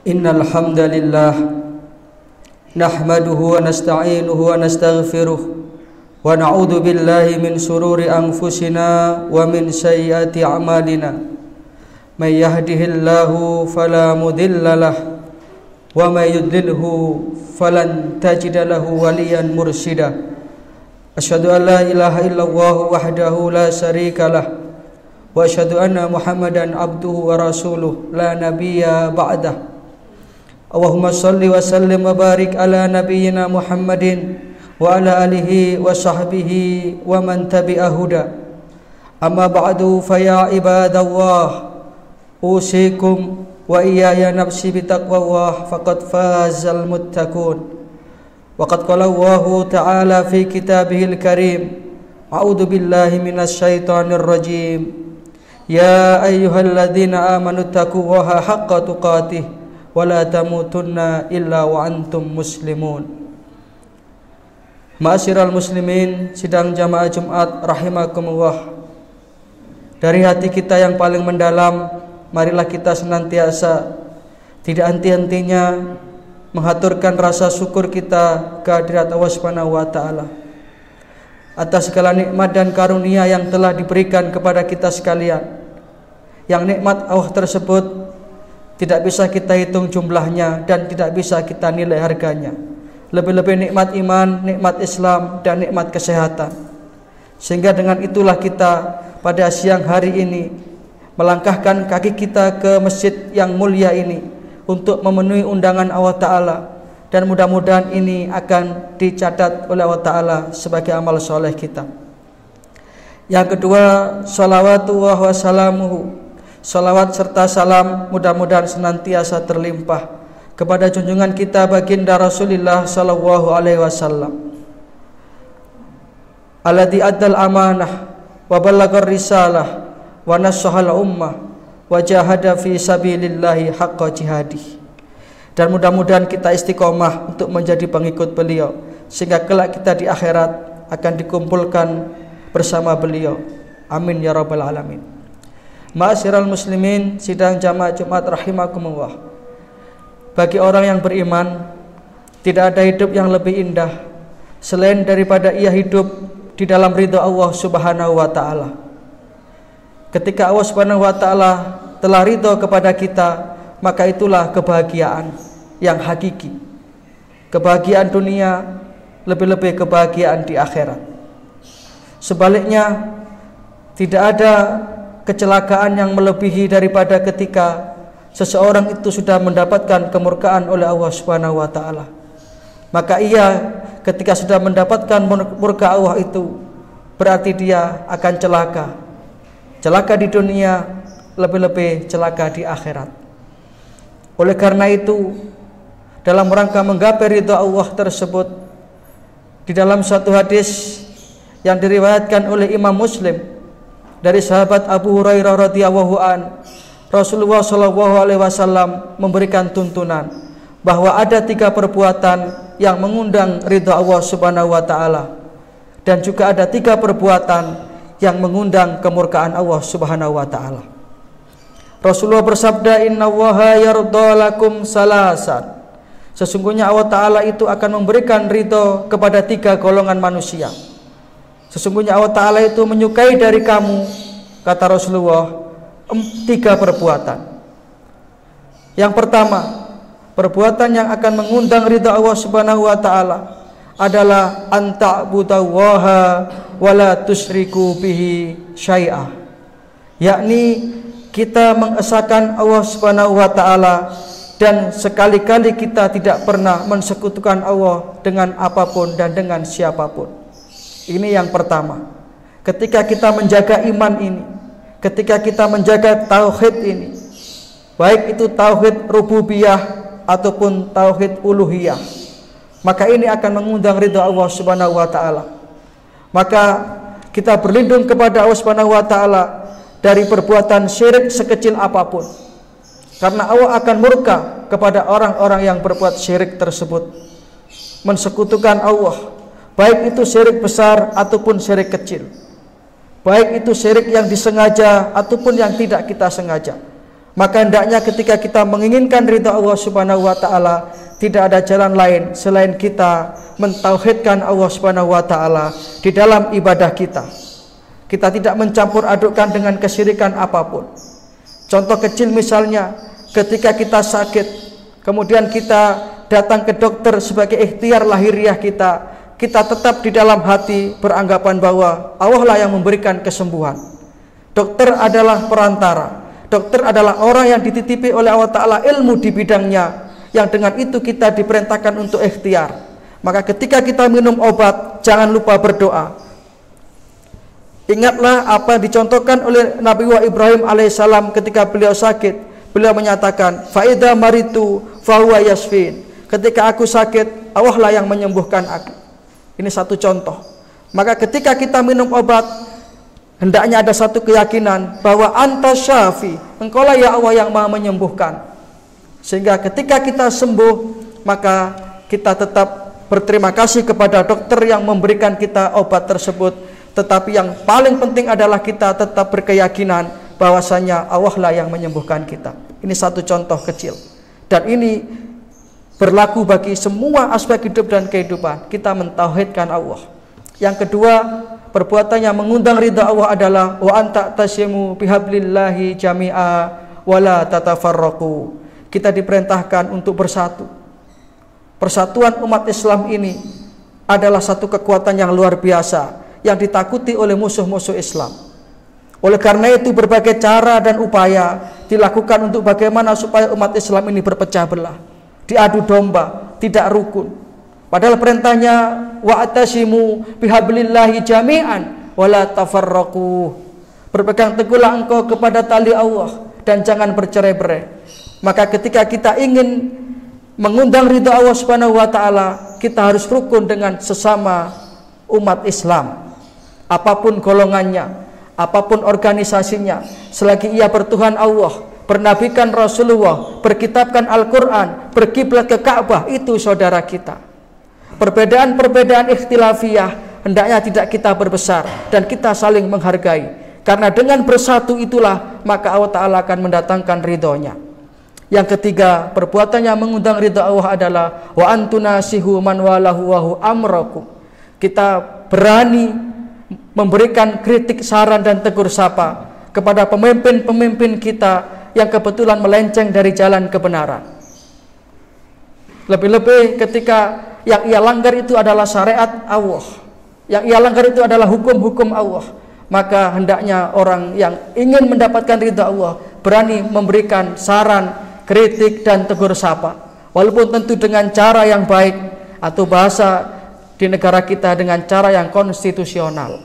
Innal hamdalillah nahmaduhu wa nasta'inuhu wa nastaghfiruh wa na'udzu billahi min shururi anfusina wa min sayyiati a'malina. May yahdihillahu fala mudilla lahu wa may yudlilhu falan tajida lahu waliyan mursyida. Asyhadu an la ilaha illallah wahdahu la syarika lah wa asyhadu anna Muhammadan abduhu wa rasuluh la nabiyya ba'dah. Allahumma salli wa sallim wa barik ala nabiyyina Muhammadin wa ala alihi wa sahbihi wa man tabi'a huda. Amma ba'du fa ya ibadallah, usikum wa iyaya nafsi bitaqwallah faqad fazal muttaqun. Wa qad qala Allahu ta'ala fi kitabihil karim, a'udzu billahi minasy syaithanir rajim. Ya ayyuhalladzina amanu taqullaha haqqa tuqatih wala tamutunna illa wa antum muslimun. Ma'asyiral muslimin, sidang jamaah Jumat rahimakumullah. Dari hati kita yang paling mendalam, marilah kita senantiasa tidak henti-hentinya mengaturkan rasa syukur kita kehadirat Allah Subhanahu wa taala atas segala nikmat dan karunia yang telah diberikan kepada kita sekalian. Yang nikmat Allah tersebut tidak bisa kita hitung jumlahnya dan tidak bisa kita nilai harganya. Lebih-lebih nikmat iman, nikmat Islam, dan nikmat kesehatan. Sehingga dengan itulah kita pada siang hari ini melangkahkan kaki kita ke masjid yang mulia ini untuk memenuhi undangan Allah Ta'ala. Dan mudah-mudahan ini akan dicatat oleh Allah Ta'ala sebagai amal soleh kita. Yang kedua, sholawatullah wa salamuhu, salawat serta salam mudah-mudahan senantiasa terlimpah kepada junjungan kita baginda Rasulullah sallallahu alaihi wasallam, alladzi addal amanah wa ballagar risalah wa nassahal ummah wa jahada fi sabilillahi haqqa jihadih. Dan mudah-mudahan kita istiqomah untuk menjadi pengikut beliau sehingga kelak kita di akhirat akan dikumpulkan bersama beliau. Amin ya rabbal alamin. Ma'asyiral muslimin, sidang jamaah Jumat rahimakumullah. Bagi orang yang beriman, tidak ada hidup yang lebih indah selain daripada ia hidup di dalam ridha Allah Subhanahu wa taala. Ketika Allah Subhanahu wa taala telah ridha kepada kita, maka itulah kebahagiaan yang hakiki. Kebahagiaan dunia, lebih-lebih kebahagiaan di akhirat. Sebaliknya, tidak ada kecelakaan yang melebihi daripada ketika seseorang itu sudah mendapatkan kemurkaan oleh Allah Subhanahu wa taala. Maka ia ketika sudah mendapatkan murka Allah itu berarti dia akan celaka. Celaka di dunia, lebih-lebih celaka di akhirat. Oleh karena itu, dalam rangka menggapai ridha Allah tersebut, di dalam satu hadis yang diriwayatkan oleh Imam Muslim dari sahabat Abu Hurairah radhiyallahu an, Rasulullah sallallahu alaihi wasallam memberikan tuntunan bahwa ada 3 perbuatan yang mengundang ridha Allah Subhanahu wa taala, dan juga ada 3 perbuatan yang mengundang kemurkaan Allah Subhanahu wa taala. Rasulullah bersabda, innallaha yardha lakum salasan. Sesungguhnya Allah taala itu akan memberikan ridha kepada 3 golongan manusia. Sesungguhnya Allah Ta'ala itu menyukai dari kamu, kata Rasulullah, 3 perbuatan. Yang pertama, perbuatan yang akan mengundang ridha Allah Subhanahu wa taala adalah anta'budallaha wa la tusyriku bihi syai'ah. Yakni kita mengesahkan Allah Subhanahu wa taala dan sekali-kali kita tidak pernah mensekutukan Allah dengan apapun dan dengan siapapun. Ini yang pertama. Ketika kita menjaga iman ini, ketika kita menjaga tauhid ini, baik itu tauhid rububiyah ataupun tauhid uluhiyah, maka ini akan mengundang ridha Allah Subhanahu wa taala. Maka kita berlindung kepada Allah Subhanahu wa taala dari perbuatan syirik sekecil apapun. Karena Allah akan murka kepada orang-orang yang berbuat syirik tersebut, mensekutukan Allah. Baik itu syirik besar ataupun syirik kecil, baik itu syirik yang disengaja ataupun yang tidak kita sengaja, Maka hendaknya ketika kita menginginkan ridha Allah Subhanahu wa taala, tidak ada jalan lain selain kita mentauhidkan Allah Subhanahu wa taala di dalam ibadah kita. Kita tidak mencampur adukkan dengan kesyirikan apapun. Contoh kecil misalnya, ketika kita sakit, kemudian kita datang ke dokter sebagai ikhtiar lahiriah kita tetap di dalam hati beranggapan bahwa Allah lah yang memberikan kesembuhan. Dokter adalah perantara. Dokter adalah orang yang dititipi oleh Allah Ta'ala ilmu di bidangnya, yang dengan itu kita diperintahkan untuk ikhtiar. Maka ketika kita minum obat, jangan lupa berdoa. Ingatlah apa yang dicontohkan oleh Nabi Ibrahim alaihissalam ketika beliau sakit. Beliau menyatakan, "Fa'idha maritu fahuwa yasfin." Ketika aku sakit, Allah lah yang menyembuhkan aku. Ini satu contoh. Maka ketika kita minum obat, hendaknya ada satu keyakinan bahwa anta syafi, engkau lah ya Allah yang maha menyembuhkan. Sehingga ketika kita sembuh, maka kita tetap berterima kasih kepada dokter yang memberikan kita obat tersebut. Tetapi yang paling penting adalah kita tetap berkeyakinan bahwasanya Allah lah yang menyembuhkan kita. Ini satu contoh kecil. Dan ini berlaku bagi semua aspek hidup dan kehidupan. Kita mentauhidkan Allah. Yang kedua, perbuatan yang mengundang ridha Allah adalah wa anta tasimu bihablillahi jami'a wala tatafarraqu. Kita diperintahkan untuk bersatu. Persatuan umat Islam ini adalah satu kekuatan yang luar biasa yang ditakuti oleh musuh-musuh Islam. Oleh karena itu berbagai cara dan upaya dilakukan untuk bagaimana supaya umat Islam ini berpecah belah, diadu domba, tidak rukun. Padahal perintahnya wa'tasimu bihablillahi jami'an wala tafarraqu. Berpegang teguhlah engkau kepada tali Allah dan jangan bercerai-berai. Maka ketika kita ingin mengundang ridha Allah Subhanahu wa taala, kita harus rukun dengan sesama umat Islam. Apapun golongannya, apapun organisasinya, selagi ia bertuhan Allah, bernabikan Rasulullah, berkitabkan Al-Quran, berkiblat ke Ka'bah, itu saudara kita. Perbedaan-perbedaan ikhtilafiyah hendaknya tidak kita berbesar dan kita saling menghargai. Karena dengan bersatu itulah maka Allah Ta'ala akan mendatangkan ridhonya. Yang ketiga, perbuatan yang mengundang ridha Allah adalah wa antunasihu man walahu wahu amrakum. Kita berani memberikan kritik, saran dan tegur sapa kepada pemimpin-pemimpin kita yang kebetulan melenceng dari jalan kebenaran. Lebih-lebih ketika yang ia langgar itu adalah syariat Allah, yang ia langgar itu adalah hukum-hukum Allah, maka hendaknya orang yang ingin mendapatkan ridha Allah berani memberikan saran, kritik dan tegur sapa, walaupun tentu dengan cara yang baik atau bahasa di negara kita dengan cara yang konstitusional.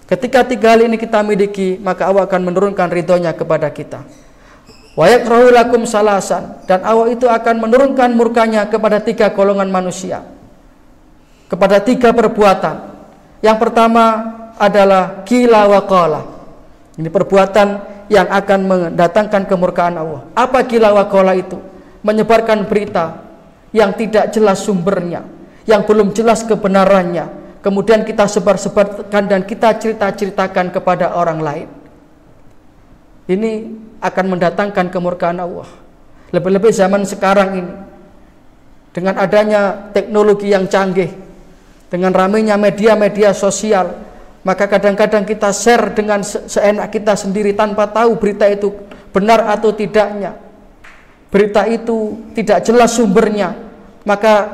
Ketika tiga hal ini kita miliki, maka Allah akan menurunkan ridhonya kepada kita. Wa yakrahu lakum salasan, dan Allah itu akan menurunkan murkanya kepada tiga golongan manusia, kepada tiga perbuatan. Yang pertama adalah qila wa qala. Ini perbuatan yang akan mendatangkan kemurkaan Allah. Apa qila wa qala itu? Menyebarkan berita yang tidak jelas sumbernya, yang belum jelas kebenarannya, kemudian kita sebar-sebarkan dan kita cerita-ceritakan kepada orang lain. Ini akan mendatangkan kemurkaan Allah. Lebih-lebih zaman sekarang ini, dengan adanya teknologi yang canggih, dengan ramainya media-media sosial, maka kadang-kadang kita share dengan seenak kita sendiri tanpa tahu berita itu benar atau tidaknya. Berita itu tidak jelas sumbernya, maka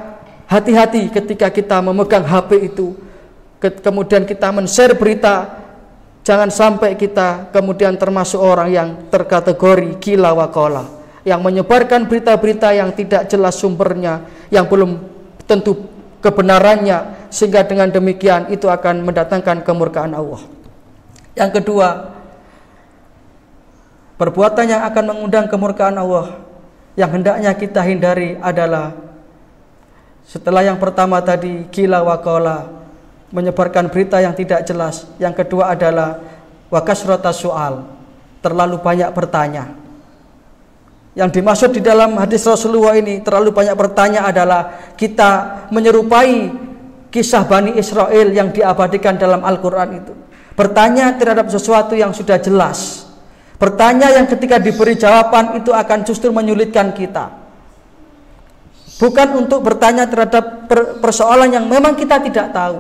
hati-hati ketika kita memegang HP itu, kemudian kita men-share berita. Jangan sampai kita kemudian termasuk orang yang terkategori qila wa qala, yang menyebarkan berita-berita yang tidak jelas sumbernya, yang belum tentu kebenarannya, sehingga dengan demikian itu akan mendatangkan kemurkaan Allah. Yang kedua, perbuatan yang akan mengundang kemurkaan Allah yang hendaknya kita hindari adalah, setelah yang pertama tadi qila wa qala, menyebarkan berita yang tidak jelas, yang kedua adalah wa kasrata su'al, terlalu banyak bertanya. Yang dimaksud di dalam hadis Rasulullah ini terlalu banyak bertanya adalah kita menyerupai kisah Bani Israel yang diabadikan dalam Al-Quran itu. Bertanya terhadap sesuatu yang sudah jelas, Bertanya yang ketika diberi jawaban itu akan justru menyulitkan kita. Bukan untuk bertanya terhadap persoalan yang memang kita tidak tahu.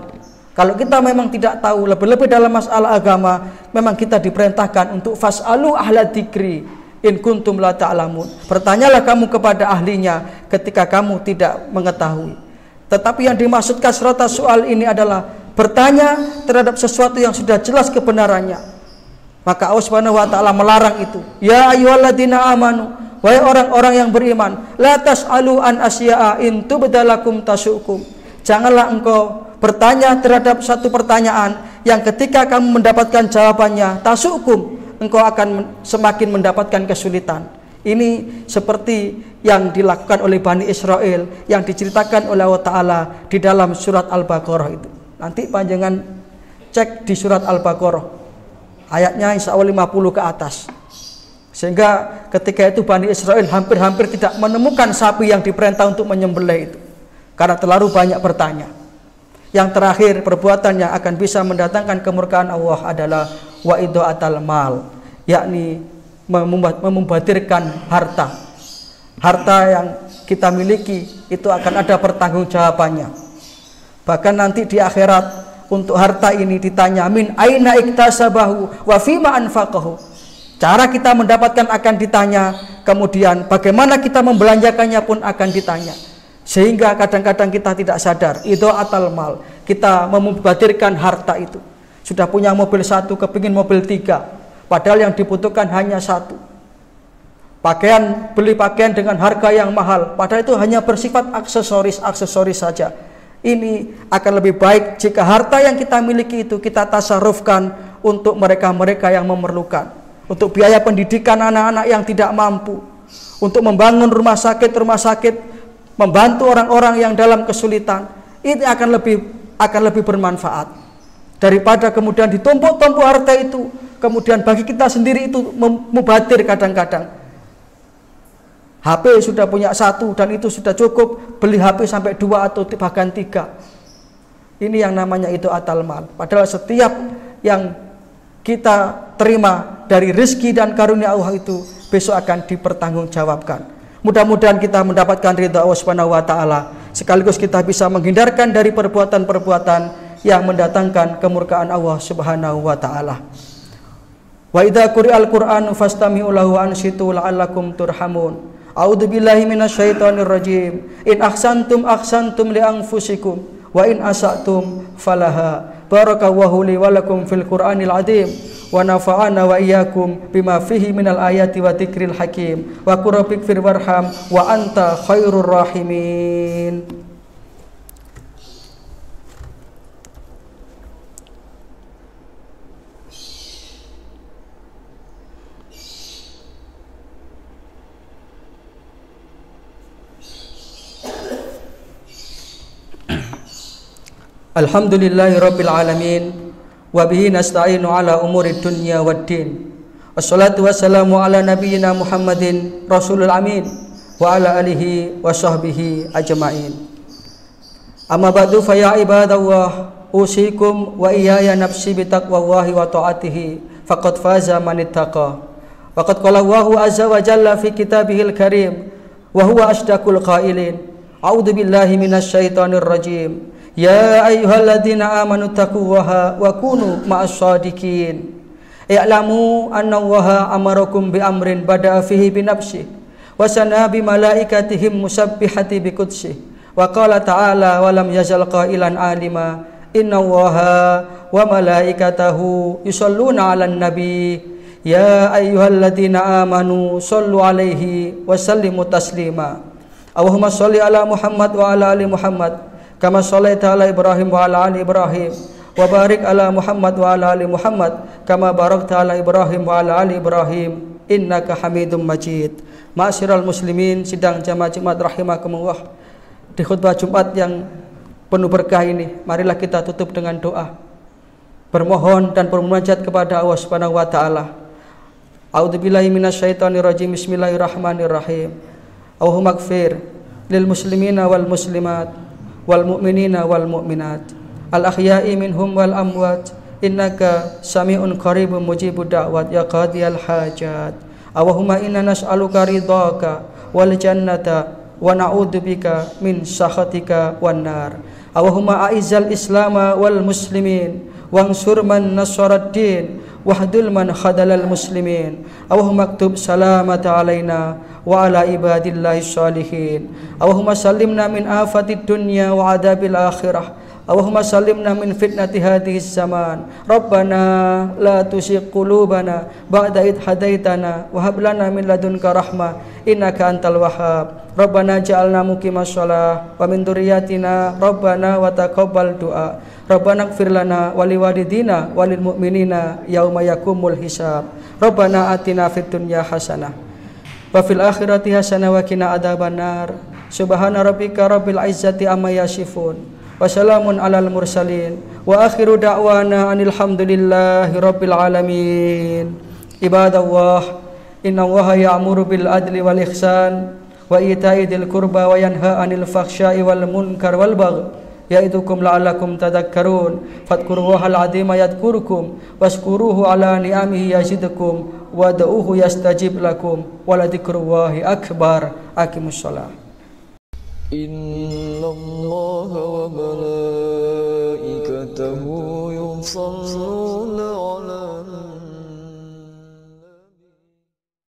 Kalau kita memang tidak tahu, lebih-lebih dalam masalah agama, memang kita diperintahkan untuk fas'alu ahla dzikri in kuntum la ta'lamun. Bertanyalah kamu kepada ahlinya ketika kamu tidak mengetahui. Tetapi yang dimaksud kasrata soal ini adalah bertanya terhadap sesuatu yang sudah jelas kebenarannya. Maka Allah Subhanahu wa taala melarang itu. Ya ayyuhalladzina amanu, wahai orang-orang yang beriman, la tas'alu an asya'a in tubdalakum tasukum. Janganlah engkau bertanya terhadap satu pertanyaan yang ketika kamu mendapatkan jawabannya tasukum, engkau akan semakin mendapatkan kesulitan. Ini seperti yang dilakukan oleh Bani Israel yang diceritakan oleh Allah Ta'ala di dalam surat Al-Baqarah itu. Nanti panjangan cek di surat Al-Baqarah ayatnya insya Allah 50 ke atas. Sehingga ketika itu Bani Israel hampir-hampir tidak menemukan sapi yang diperintah untuk menyembelih itu, karena terlalu banyak bertanya. Yang terakhir, perbuatan yang akan bisa mendatangkan kemurkaan Allah adalah wa idha'atal mal, yakni memubazirkan harta. Harta yang kita miliki itu akan ada pertanggungjawabannya. Bahkan nanti di akhirat untuk harta ini ditanya min aina iktasabahu wa fima anfaqahu. Cara kita mendapatkan akan ditanya, kemudian bagaimana kita membelanjakannya pun akan ditanya. Sehingga kadang-kadang kita tidak sadar, idha'atal mal, kita memubazirkan harta itu. Sudah punya mobil 1, kepingin mobil 3, padahal yang dibutuhkan hanya 1. Beli pakaian dengan harga yang mahal, padahal itu hanya bersifat aksesoris saja. Ini akan lebih baik jika harta yang kita miliki itu kita tasarrufkan untuk mereka-mereka yang memerlukan, untuk biaya pendidikan anak-anak yang tidak mampu, untuk membangun rumah sakit, membantu orang-orang yang dalam kesulitan. Itu akan lebih bermanfaat daripada kemudian ditumpuk-tumpuk harta itu, kemudian bagi kita sendiri itu mubazir. Kadang-kadang HP sudah punya 1 dan itu sudah cukup, beli HP sampai 2 atau bahkan 3. Ini yang namanya itu atal mal. Padahal setiap yang kita terima dari rezeki dan karunia Allah itu besok akan dipertanggungjawabkan. Mudah-mudahan kita mendapatkan ridha Allah Subhanahu wa taala, sekaligus kita bisa menghindarkan dari perbuatan-perbuatan yang mendatangkan kemurkaan Allah Subhanahu wa taala. Wa idza quri'al Qur'anu fastami'u lahu wa ansitu la'allakum turhamun. A'udzu billahi minasyaitonir rajim. In ahsantum li anfusikum wa in asatum falaha. Barakallahu li wa lakum fil Qur'anil azim. Wa nafa'ana wa iyyakum bima fihi minal ayati wa dzikril hakim. Wa qur rabbik fir warham wa anta khairur rahimin. Alhamdulillahi rabbil alamin, wa bihi nasta'inu ala umuri dunya waddin. Wassalatu wassalamu ala nabiyyina Muhammadin rasulul amin wa ala alihi wa sahbihi ajma'in. Amma ba'du fa ya ibadallah, usikum wa iyaya nafsi bitaqwallahi wa ta'atihi faqad faza man ittaqa. Wa qad qala Allahu azza wa jalla fi kitabihil karim wa huwa asdaqul qailin. A'udzu billahi minasyaitonir rajim. Ya ayyuhalladzina amanu taqullaha wa kunu ma'as shadiqin. I'lamu anna Allaha amarakum bi amrin bada'a fihi bi nafsihi wa sana bi malaikatihim musabbihati bi qudsihi wa qala ta'ala wa lam yazal qailan alima inna Allaha wa malaikatahu yusholluna 'alan nabi ya ayyuhalladzina amanu shollu 'alaihi wa sallimu taslima. Allahumma sholli ala Muhammad wa ala ali Muhammad kama shallaita ala Ibrahim wa ala ali Ibrahim wa barik ala Muhammad wa ala ali Muhammad kama barakta ala Ibrahim wa ala ali Ibrahim innaka Hamidum Majid. Ma'asyiral muslimin, sidang jamaah Jumat rahimakumullah. Di khutbah Jumat yang penuh berkah ini, marilah kita tutup dengan doa, bermohon dan bermunajat kepada Allah Subhanahu wa taala. A'udzubillahi minasyaitonir rajim. Bismillahirrahmanirrahim. Allahumma ighfir lil muslimina wal muslimat wal mu'minina wal mu'minat al ahya'i minhum wal amwat innaka sami'un qaribun mujibud da'wat ya qadiyal hajat. Allahumma inna nas'aluka ridhaka wal jannata wa na'udzubika min sakhatika wan nar. Allahumma a'izzal islama wal muslimin wansur man nasaraddin wahdul man khadalal muslimin. Allahumma aktub salamata alaina wa ala ibadillahi sholihin. Allahumma sallimna min afatid dunya wa adabil akhirah. Allahumma sallimna min fitnati hadhihi zaman. Rabbana la tuzigh qulubana ba'da idh hadaitana wa hab lana min ladunka rahmah innaka antal wahhab. Rabbana ja'alna muqimas shalah wa min dzurriyyatina Rabbana wa taqabbal du'a. Rabbana ighfir lana wa liwalidina walil mu'minina yauma yaqumul hisab. Rabbana atina fid dunya hasanah wa fil akhirati hasanah wa qina adzabannar. Subhana rabbika rabbil izzati amma yasifun. Wassalamun alal mursalin wa akhiru da'wana anil hamdulillahi rabbil alamin. Ibadallah, inna Allaha ya'muru bil adli wal ihsan wa ita'i dzil qurba wa yanha 'anil fakhsya'i wal munkar wal baghi ya'idukum la'allakum tadhakkarun. Fadhkurullahal 'azima yadhkurukum washkuruhu 'ala ni'amihi yazidkum wad'uuhu yastajib lakum wa la dzikrullahi akbar. Aqimussalah. Innallaha